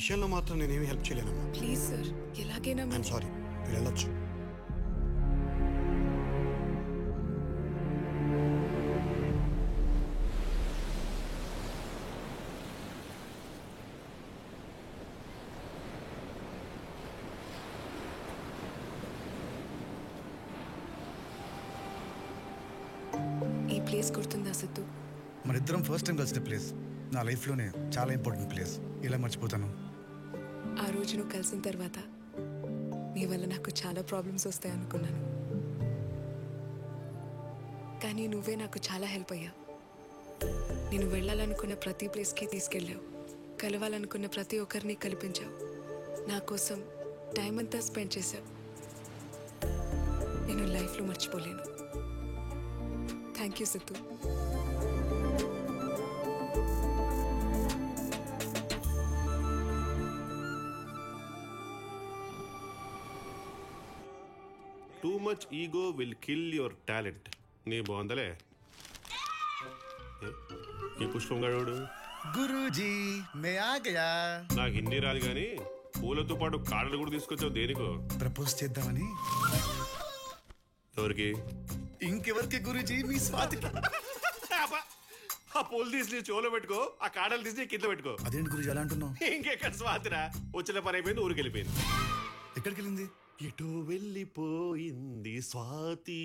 విషయంలో మాత్రం నేనేమి హెల్ప్ చేయలేనమ్మా. ప్లీజ్ సార్, ఎలాగైనా ఐఎమ్ సారీ, మీరు వెళ్ళొచ్చు. ఈ ప్లేస్ గుర్తుందా సిద్ధు? మనిద్దరం ఫస్ట్ టైం కలిసిన ప్లేస్. నా లైఫ్లోనే చాలా ఇంపార్టెంట్ ప్లేస్. ఇలా మర్చిపోతాను? ఆ రోజు నువ్వు కలిసిన తర్వాత నీ వల్ల నాకు చాలా ప్రాబ్లమ్స్ వస్తాయి అనుకున్నాను, కానీ నువ్వే నాకు చాలా హెల్ప్ అయ్యావు. నేను వెళ్ళాలనుకున్న ప్రతి ప్లేస్కి తీసుకెళ్ళావు, కలవాలనుకున్న ప్రతి ఒక్కరిని కల్పించావు, నా కోసం టైం అంతా స్పెండ్ చేశావు. నేను లైఫ్లో మర్చిపోలేను. Thank you Siddhu. Too much ego will kill your talent. నీ బాగుందలే ఈ పుష్పం గడవుడు. గురూజీ మే ఆ గయా. నాకు హిందీ రాదు కానీ పూలతో పాటు కాడలు కూడా తీసుకొచ్చావు దేనికో? ప్రపోజ్ చేద్దామని. ఎవరికి? ఇంకెవరికి గురూజీ? మీ స్వాతికి. ఆ పూలు తీసి నీ చెవులో పెట్టుకో, ఆ కాడలు తీసి కింద పెట్టుకో. అదేంటి గురూజీ అలా అంటున్నావు? ఇంకెక్కడ స్వాతిరా, వచ్చిన పని అయిపోయింది, ఊరికి వెళ్ళిపోయింది. ఎక్కడికి వెళ్ళింది? ఎటో వెళ్ళిపోయింది స్వాతి,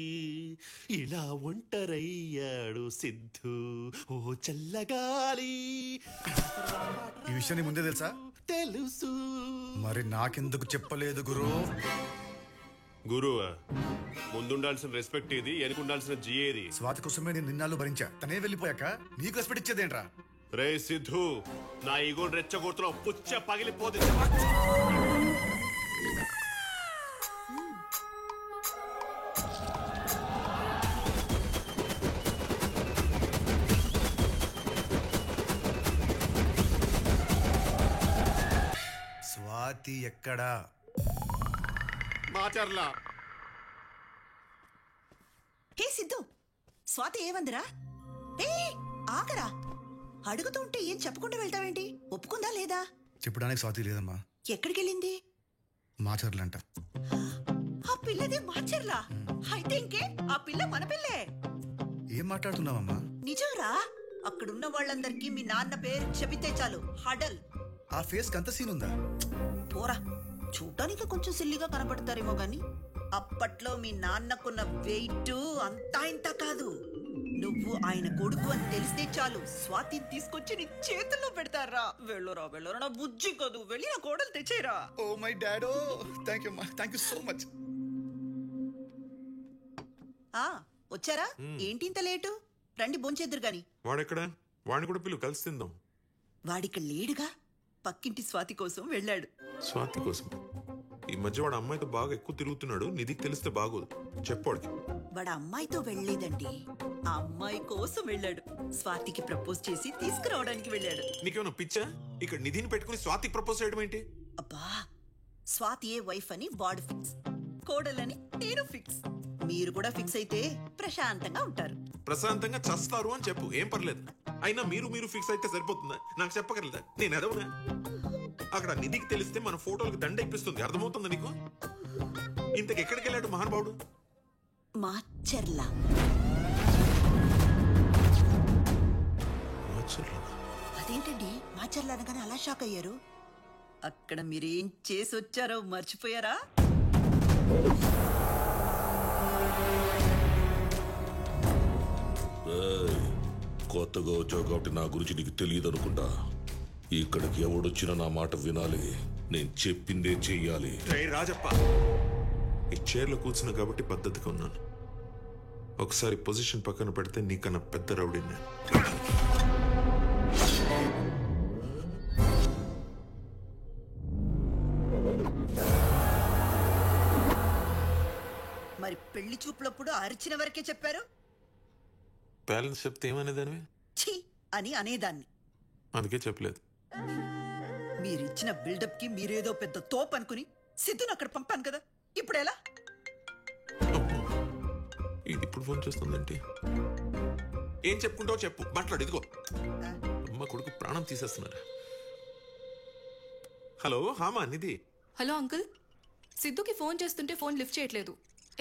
ఇలా ఒంటరయ్యాడు సిద్ధు, ఓ చల్లగాలి. ఈ విషయం నీ ముందే తెలుసా? తెలుసు. మరి నాకెందుకు చెప్పలేదు గురు? గురువా, ముందుండాల్సిన రెస్పెక్ట్ ఏది, వెనుకుండాల్సిన జీ ఏది? స్వాతి కోసమే నేను నిన్నాళ్ళు భరించా. తనే వెళ్ళిపోయాక నీకు రెస్పెక్ట్ ఇచ్చేదేంట్రా? రే సిద్ధు, నా ఈగోని రెచ్చగొడుతున్నావు, పుచ్చ పగిలిపోతే. స్వాతి ఎక్కడా? మాచర్లా. హే సిద్ధు, స్వాతి ఏమందిరా? ఏ ఆగరా, అడుగుతుంటే ఏం చెప్పకుండా వెళ్తావేంటి? ఒప్పుకుందా లేదా? చెప్పడానికి స్వాతి లేదమ్మా. ఎక్కడికెళ్ళింది? మాచర్లంట. ఆ పిల్లదే మాచర్లా? అయితే ఇంకే, ఆ పిల్ల మన పిల్లే. ఏం మాట్లాడుతున్నావమ్మా? నిజంరా, అక్కడున్న వాళ్ళందరికీ మీ నాన్న పేరు చెబితే చాలు హడల్. ఆ ఫేస్ కంత సీన్ ఉందా? పోరా, చూడ్డానికి కొంచెం సిల్లిగా కనపడతారేమో గాని అప్పట్లో మీ నాన్నకున్న వెయిట్ అంతా ఇంత కాదు. నువ్వు ఆయన కొడుకు అని తెలిస్తే చాలు స్వాతిని తీసుకొచ్చి నీ చేతుల్లో పెడతారా. వెళ్ళరా వెళ్ళరా, నా బుజ్జి కాదు, వెళ్ళి నా కోడలు తెచ్చేరా. ఓ మై డాడో, థ్యాంక్ యూ అమ్మా, థ్యాంక్ యూ సో మచ్. వచ్చారా? ఏంటి ఇంత లేటు? రండి భోంచేద్దురు గాని. వాడెక్కడ? వాడిని కూడా పిలువు, కలిసి తిందాం. వాడిక లేడుగా, పక్కింటి స్వాతి కోసం వెళ్ళాడు. స్వాతి కోసం? ఈ మధ్య వాడు అమ్మాయితో బాగా ఎక్కువ తిరుగుతున్నాడు, నిధికి తెలిస్తే బాగోదు, చెప్పాడికి. వాడు అమ్మాయితో వెళ్ళలేదండి, ఆ అమ్మాయి కోసం వెళ్ళాడు. స్వాతికి ప్రపోజ్ చేసి తీసుకురావడానికి వెళ్ళాడు. నీకేమన్నా పిచ్చా? ఇక్కడ నిధిని పెట్టుకుని స్వాతికి ప్రపోజ్ చేయడం ఏంటి? అబ్బా, స్వాతి ఏ వైఫ్ అని వాడు ఫిక్స్, కోడలని నేను ఫిక్స్. మీరు కూడా ఫిక్స్ అయితే ప్రశాంతంగా ఉంటారు. ప్రశాంతంగా చస్తారు అని చెప్పు, ఏం పర్లేదు. అయినా మీరు ఫిక్స్ అయితే సరిపోతుందా? నాకు చెప్పగలదా? నేను ఎదవనా? అక్కడ నిధికి తెలిస్తే మన ఫోటోలకు దండ ఇప్పిస్తుంది, అర్థమవుతుందా నీకు? ఇంతకు ఎక్కడికి వెళ్ళాడు మహానుభావుడు? మాచర్లా. అదేంటండి మాచర్ల అనగానే అలా షాక్ అయ్యారు? అక్కడ మీరేం చేసి వచ్చారో మర్చిపోయారా? కొత్తగా వచ్చావు కాబట్టి నా గురించి నీకు తెలియదు అనుకుంటా. ఇక్కడికి ఎవడొచ్చినా నా మాట వినాలి, నేను చెప్పిందే చెయ్యాలి. రాజప్ప, ఈ చైర్లో కూర్చున్నా కాబట్టి పద్ధతిగా ఉన్నాను. ఒకసారి పొజిషన్ పక్కన పెడితే నీకన్నా పెద్ద రౌడీ నేను. మరి పెళ్లి చూపులప్పుడు అరిచిన వరకే చెప్పారు. బ్యాలెన్స్ చెప్తే ఏమనేదానివి? ఛీ అని అనేదాన్ని. అందుకే చెప్పలేదు. మీరిచ్చిన బిల్డప్ కి మీరేదో పెద్ద తోపు అనుకుని సిద్ధుని అక్కడ పంపాను కదా, ఇప్పుడు ఎలా? ఇది ఇప్పుడు ఫోన్ చేస్తుందంటే ఏం చెప్పుకుంటావు చెప్పు, మాట్లాడు. ఇదిగో అమ్మ కొడుకు ప్రాణం తీసేస్తున్నారు. హలో హామా నిధి. హలో అంకుల్, సిద్ధుకి ఫోన్ చేస్తుంటే ఫోన్ లిఫ్ట్ చేయట్లేదు.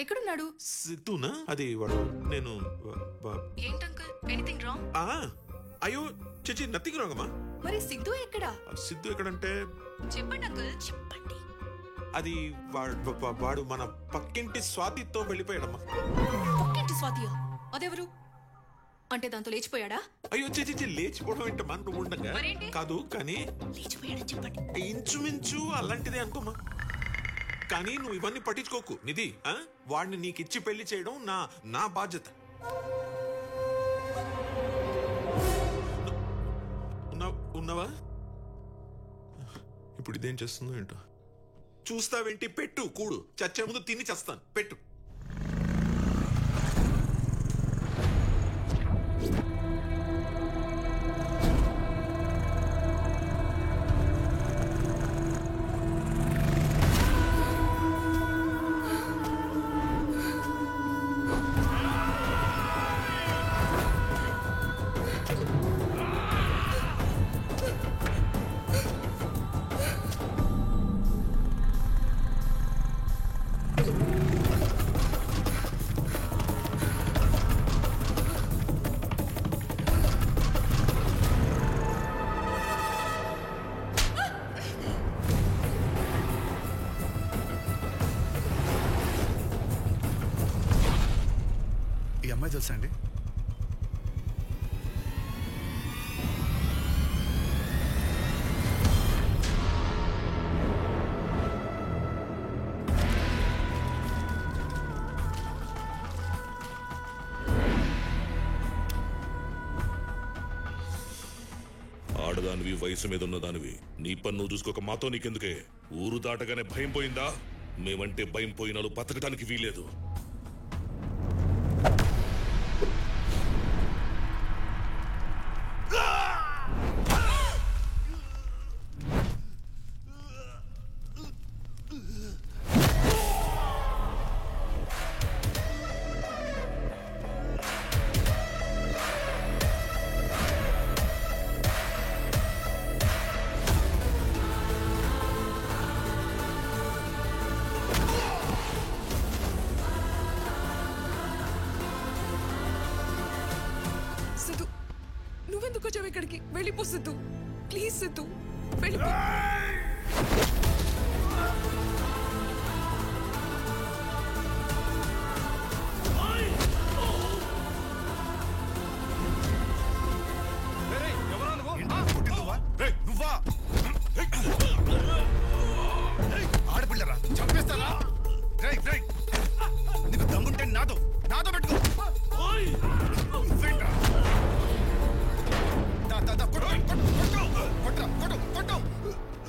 ఎక్కడున్నాడు? సిద్ధునా? అది వాడు నేను ఏంటి అంకుల్, ఎనీథింగ్ రాంగ్? అయ్యో చిచి నథింగ్ రాంగ్ అమ్మా. మరి సిద్ధు ఎక్కడా? సిద్ధు ఎక్కడంటే చెప్పండి అంకుల్, చెప్పండి. అది వాడు మన పక్కింటి స్వాతితో వెళ్ళిపోయాడమ్మా. పక్కింటి స్వాతియా? అదెవరు? అంటే దాంతో లేచిపోయాడా? అయ్యో చిచి లేచిపోవడం ఏంటమ్మా నువ్వు ఉండగా. కాదు కానీ లేచిపోయాడని చెప్పండి. ఇంచుమించు అలాంటిదే అనుకోమా. కానీ నువ్వు ఇవన్నీ పట్టించుకోకు నిధి. వాడిని నీకిచ్చి పెళ్లి చేయడం నా బాధ్యత. ఉన్నావా? ఇప్పుడు ఇదేం చేస్తుందో ఏంటో. చూస్తావేంటి? పెట్టు కూడు. చచ్చే ముందు తిని చేస్తాను. పెట్టు. ఈ అమ్మాయి తెలుసా అండి? ఆడదానివి, వయసు మీద ఉన్నదానివి, నీ పన్ను చూసుకోక మాతో నీకెందుకే? ఊరు దాటగానే భయం పోయిందా? మేమంటే భయం పోయినాలు బతకటానికి వీలేదు. సిద్ధు, నువ్వెందుకు వచ్చావు ఇక్కడికి? వెళ్ళిపో సిద్ధు, ప్లీజ్ సిద్ధు వెళ్ళిపో. నువ్వా? ఆడపిల్లరా, చంపేస్తానా? నీకు దమ్ముంటే నాతో పెట్టుకో.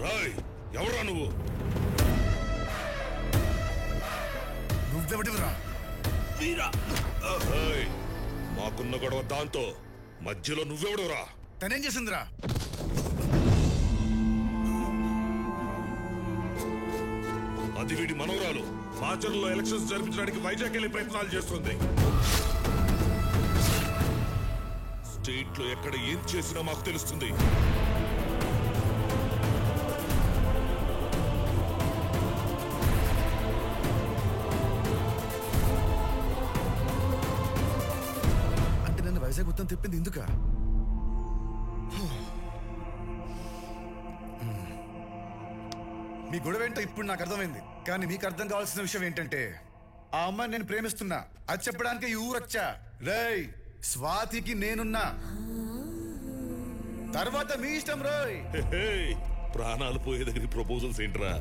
రాయ్, ఎవరా నువ్వు? నువ్వెవడివిరా? మాకున్న గొడవ దాంతో మధ్యలో నువ్వెవడురా? తనేం చేసిందిరా? అది వీడి మనవరాలు. మాచర్లో ఎలక్షన్స్ జరిపించడానికి వైజాగ్ వెళ్ళే ప్రయత్నాలు చేస్తుంది. స్టేట్ లో ఎక్కడ ఏం చేసినా మాకు తెలుస్తుంది. అంటే నన్ను వైజాగ్ మొత్తం తిప్పింది ఇందుక? మీ గొడవ ఏంటో ఇప్పుడు నాకు అర్థమైంది. కానీ మీకు అర్థం కావాల్సిన విషయం ఏంటంటే, ఆ అమ్మాయిని నేను ప్రేమిస్తున్నా. అది చెప్పడానికి ఈ ఊరొచ్చా. రేయ్, స్వాతికి నేనున్నా. తర్వాత మీ ఇష్టం రోయ్. ప్రాణాలు పోయే దగ్గర ప్రపోజల్స్ ఏంట్రా?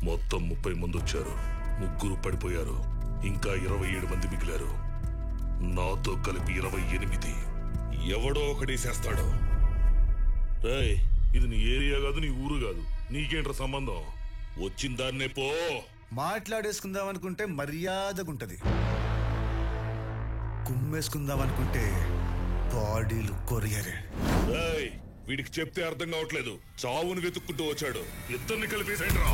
మొత్తం 30 మంది వచ్చారు, 3 పడిపోయారు, ఇంకా 27 మంది మిగిలారు. నాతో కలిపి 28. ఎవడో ఒకడేసేస్తాడు. రేయ్, ఇది నీ ఏరియా కాదు, నీ ఊరు కాదు. నీకేంట్రా సంబంధం? వచ్చిన దాన్నే పో. మాట్లాడేసుకుందాం అనుకుంటే మర్యాదగుంటది, కుమ్మేసుకుందాం అనుకుంటే బాడీలు కొరియరే. రేయ్, వీడికి చెప్తే అర్థం కావట్లేదు. చావును వెతుక్కుంటూ వచ్చాడు. ఇద్దరిని కలిపేసేంట్రా.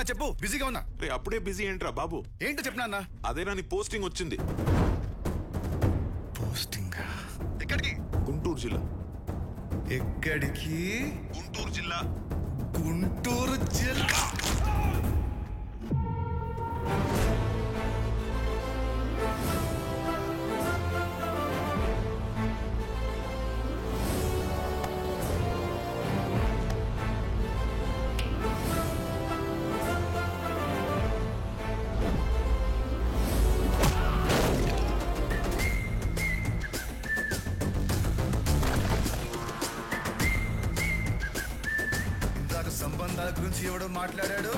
చెప్పు, బిజీగా ఉన్నా. రే అప్పుడే బిజీ ఏంట్రా బాబు? ఏంటో చెప్పినా అన్న. అదేనా నీ పోస్టింగ్ వచ్చింది. పోస్టింగ్ ఎక్కడికి? గుంటూరు జిల్లా. ఎక్కడికి? గుంటూరు జిల్లా. గుంటూరు జిల్లా. సంబంధాల గురించి ఎవడో మాట్లాడాడు.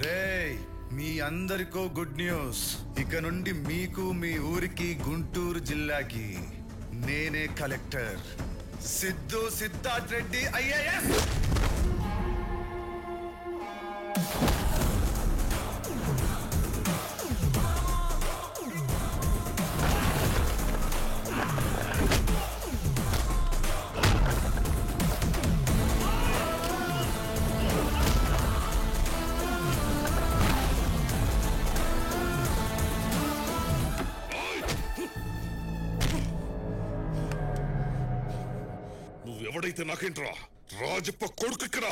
రేయ్, మీ అందరికో గుడ్ న్యూస్. ఇక నుండి మీకు, మీ ఊరికి, గుంటూరు జిల్లాకి నేనే కలెక్టర్. సిద్ధు సిద్ధార్థ్ రెడ్డి ఐఏఎస్. ఎవడైతే నాకేంట్రా? రాజప్ప కొడుకు ఇక్కడ.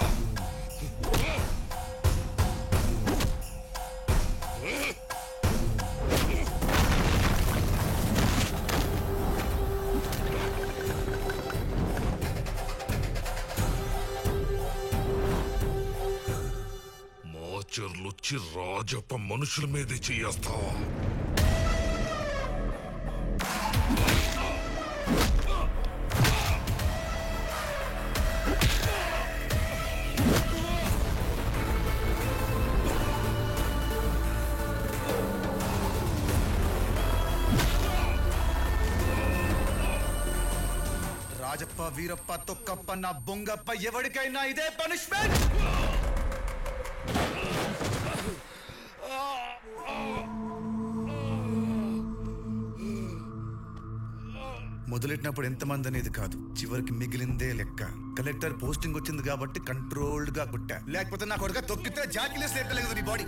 మాచర్లొచ్చి రాజప్ప మనుషుల మీదే చేస్తావా? రాజప్ప, వీరప్ప, తొక్కప్ప, నా బొంగప్ప, ఎవరికైనా ఇదే పనిష్మెంట్. మొదలెట్టినప్పుడు ఎంతమంది అనేది కాదు, చివరికి మిగిలిందే లెక్క. కలెక్టర్ పోస్టింగ్ వచ్చింది కాబట్టి కంట్రోల్డ్ గా కొట్టా, లేకపోతే నా కొడుక తొక్కితే జాకిలేసి లేపలేదు నీ బాడీ.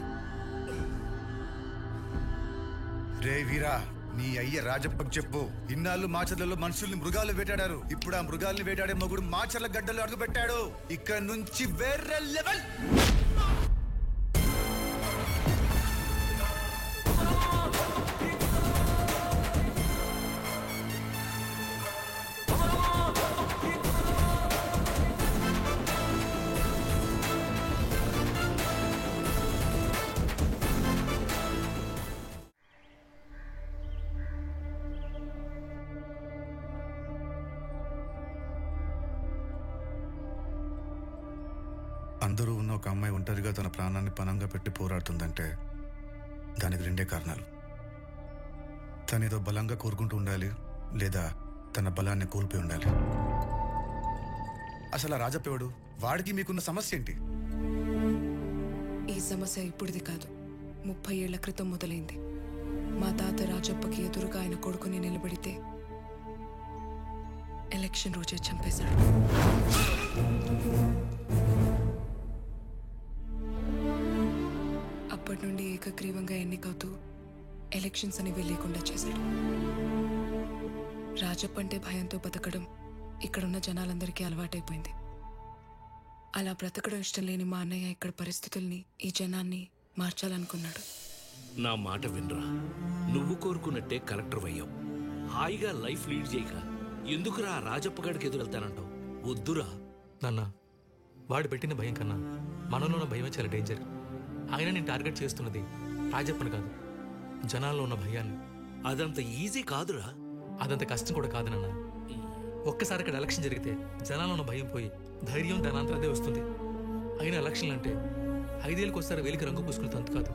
రే వీరా, నీ అయ్య రాజప్పకి చెప్పు, ఇన్నాళ్ళు మాచర్లలో మనుషుల్ని మృగాలు వేటాడారు. ఇప్పుడు ఆ మృగాల్ని వేటాడే మగుడు మాచర్ల గడ్డలు అడుగు పెట్టాడు. ఇక్కడ నుంచి వేరే లెవెల్. అందరూ ఉన్న ఒక అమ్మాయి ఒంటరిగా తన ప్రాణాన్ని పణంగా పెట్టి పోరాడుతుందంటే దానికి రెండే కారణాలు. తనేదో బలంగా కోరుకుంటూ ఉండాలి, లేదా తన బలాన్ని కోల్పోయి ఉండాలి. అసలు ఆ రాజప్పేవాడు, వాడికి మీకున్న సమస్య ఏంటి? ఈ సమస్య ఇప్పుడుది కాదు, 30 ఏళ్ల క్రితం మొదలైంది. మా తాత రాజప్పకి ఎదురుగా ఆయన కొడుకుని నిలబడితే ఎలక్షన్ రోజే చంపేశాడు. అప్పటి నుండి ఏకగ్రీవంగా ఎన్నికవుతూ ఎలక్షన్స్ అనేవి లేకుండా చేశాడు. రాజప్ప అంటే భయంతో బతకడం ఇక్కడున్న జనాలందరికీ అలవాటైపోయింది. అలా బ్రతకడం ఇష్టం లేని మా అన్నయ్య ఇక్కడ పరిస్థితుల్ని, ఈ జనాన్ని మార్చాలనుకున్నాడు. నా మాట వినరా, నువ్వు కోరుకున్నట్టే కలెక్టర్ అయ్యావు. హాయిగా లైఫ్ లీడ్ చేయక ఎందుకురా రాజప్పగాడికి ఎదురు వెళ్తానంటావు? వద్దురా నాన్న. వాడు పెట్టిన భయం కన్నా మనలో ఉన్న భయమే చాలా డేంజర్. ఆయన నేను టార్గెట్ చేస్తున్నది రాజప్పని కాదు, జనాల్లో ఉన్న భయాన్ని. అదంత ఈజీ కాదురా. అదంత కష్టం కూడా కాదు నాన్న. ఒక్కసారి అక్కడ ఎలక్షన్ జరిగితే జనాల్లో ఉన్న భయం పోయి ధైర్యం దానంతరదే వస్తుంది. అయిన ఎలక్షన్లు అంటే 5 ఏళ్ళకి ఒకసారి వేలికి రంగు పూసుకునేది అంత కాదు,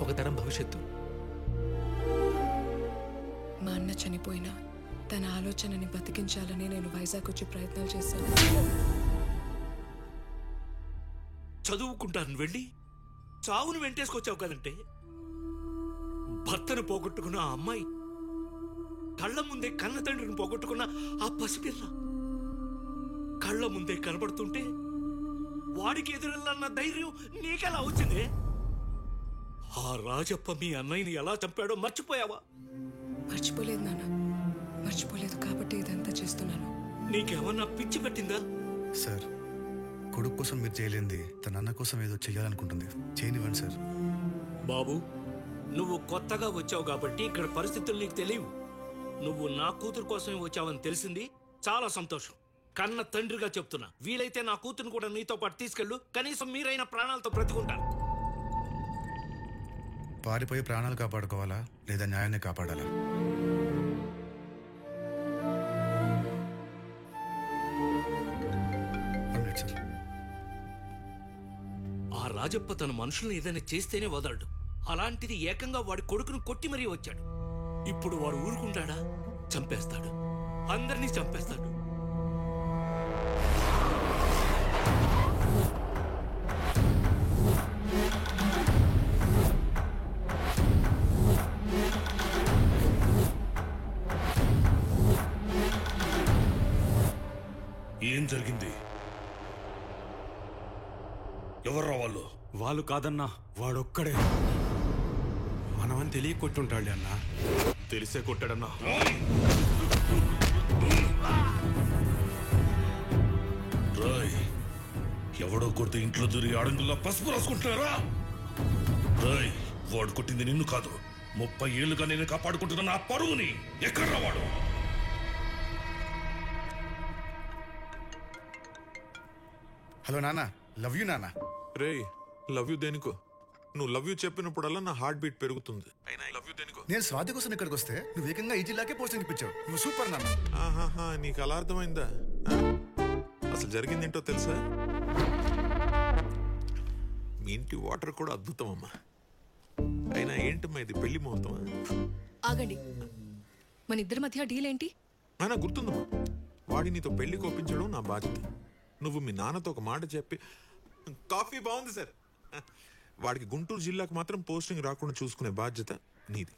ఒక తరం భవిష్యత్తు. మా అన్న చనిపోయినా తన ఆలోచనని బతికించాలని నేను వైజాగ్ వచ్చి ప్రయత్నాలు చేశాను. చదువుకుంటాను వెళ్ళి చావును వెంటేసుకొచ్చావు కదంటే. భర్తను పోగొట్టుకున్న ఆ అమ్మాయి, కళ్ళ ముందే కన్న తండ్రిని పోగొట్టుకున్న ఆ పసిపిల్ల కళ్ళ ముందే కనబడుతుంటే వాడికి ఎదురెళ్ళన్న ధైర్యం నీకెలా వచ్చిందే? ఆ రాజప్ప మీ అన్నయ్యని ఎలా చంపాడో మర్చిపోయావా? మర్చిపోలేదు నాన్న, మర్చిపోలేదు కాబట్టి ఇదంతా చేస్తున్నాను. నీకేమన్నా పిచ్చి పట్టిందా? సార్, కొడుకు కోసం మీరు చేయలేంది తన అన్న కోసం ఏదో చెయ్యాలనుకుంటుంది. చేయనివ్వండి సార్. బాబు, నువ్వు కొత్తగా వచ్చావు కాబట్టి ఇక్కడ పరిస్థితులు నీకు తెలియవు. నువ్వు నా కూతురు కోసమే వచ్చావని తెలిసింది, చాలా సంతోషం. కన్న తండ్రిగా చెప్తున్నా, వీలైతే నా కూతురుని కూడా నీతో పాటు తీసుకెళ్ళు. కనీసం మీరైన ప్రాణాలతో బ్రతికుంటారు. పారిపోయి ప్రాణాలు కాపాడుకోవాలా లేదా న్యాయాన్ని కాపాడాలా? ఆ రాజప్ప తన మనుషులను ఏదైనా చేస్తేనే వదలడు. అలాంటిది ఏకంగా వాడి కొడుకును కొట్టి మరీ వచ్చాడు. ఇప్పుడు వాడు ఊరుకుంటాడా? చంపేస్తాడు, అందరినీ చంపేస్తాడు. ఏం జరిగింది? ఎవర్రా వాళ్ళు? వాళ్ళు కాదన్నా, వాడొక్కడే. మనమని తెలియ కొట్టుంటాడు అన్నా. తెలిసే కొట్టాడన్నా. రాయ్, ఎవడో కొడితే ఇంట్లో దూరి ఆడంగుల్లో పసుపు రాసుకుంటున్నారా? రాయ్, వాడు కొట్టింది నిన్ను కాదు, 30 ఏళ్లుగా నేను కాపాడుకుంటున్న నా పరువుని. ఎక్కడ్రా వాడు? హలో నాన్న, లవ్ యూ నాన్న. రే, లవ్ యూ దేనికో? నువ్వు లవ్ యూ చెప్పినప్పుడల్లా నా హార్ట్ బీట్ పెరుగుతుంది. అయినా లవ్ యూ దేనికో? నేను స్వాతి కోసం ఇక్కడికి వస్తే నువ్వు ఏకంగా ఈ జిల్లాకే పోస్టింగ్ ఇప్పించావు. నువ్వు సూపర్ నాన్న. ఆహాహా, నీకు అలా అర్థమైందా? అసలు జరిగిందేంటో తెలుసా? మీ ఇంటి వాటర్ కూడా అద్భుతం అమ్మా. అయినా ఏంటమ్మా ఇది, పెళ్లి ముహూర్తమా? ఆగండి, మన ఇద్దరి మధ్య డీల్ ఏంటి? అయినా గుర్తుందమ్మా, వాడి నీతో పెళ్లి కోపించడం నా బాధ్యత. నువ్వు మీ నాన్నతో ఒక మాట చెప్పి. కాఫీ బాగుంది సార్. వాడికి గుంటూరు జిల్లాకు మాత్రం పోస్టింగ్ రాకుండా చూసుకునే బాధ్యత నీది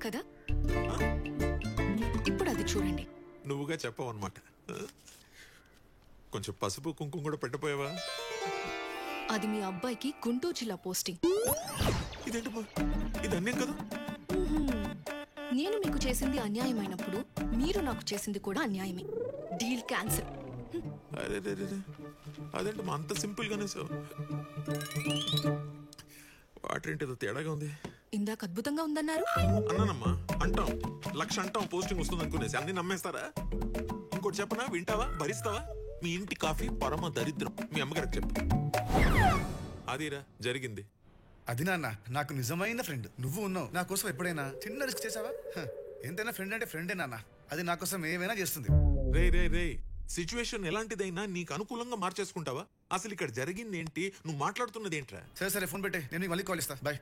కదా. ఇప్పుడు అది చూడండి. నువ్వుగా చెప్పావు అనమాట. కొంచెం పసుపు కుంకుమ కూడా పెట్టపోయావా? అది మీ అబ్బాయికి గుంటూరు జిల్లా పోస్టింగ్. ఇదేంటమ్మా, ఇది అన్యాయం కదా. నేను మీకు చేసింది అన్యాయమైనప్పుడు మీరు నాకు చేసింది కూడా అన్యాయమే. Deal cancel. అదేంటమ్మా అంత సింపుల్ గానే సార్? వాటర్ ఏంటి తేడాగా ఉంది? ఇందాక అద్భుతంగా ఉందన్నారు. అన్నానమ్మా, అంటాం 1,00,000 అంటాం పోస్టింగ్ వస్తుంది అనుకునేసి అన్ని నమ్మేస్తారా? ఇంకోటి చెప్పనా, వింటావా, భరిస్తావా? మీ ఇంటి కాఫీ పరమ దరిద్రం. మీ అమ్మగారికి చెప్పు. అదిరా జరిగింది. అది నాన్న, నాకు నిజమైన ఫ్రెండ్ నువ్వు ఉన్నావు. నా కోసం ఎప్పుడైనా చిన్న రిస్క్ చేసావా? ఎంతైనా ఫ్రెండ్ అంటే ఫ్రెండే నాన్న. అది నా కోసం ఏమైనా చేస్తుంది. రే, సిచ్యువేషన్ ఎలాంటిదైనా నీకు అనుకూలంగా మార్చేసుకుంటావా? అసలు ఇక్కడ జరిగింది ఏంటి? నువ్వు మాట్లాడుతున్నది ఏంట్రా? సరే ఫోన్ పెట్టే, నేను మళ్ళీ కాల్ ఇస్తా. బాయ్.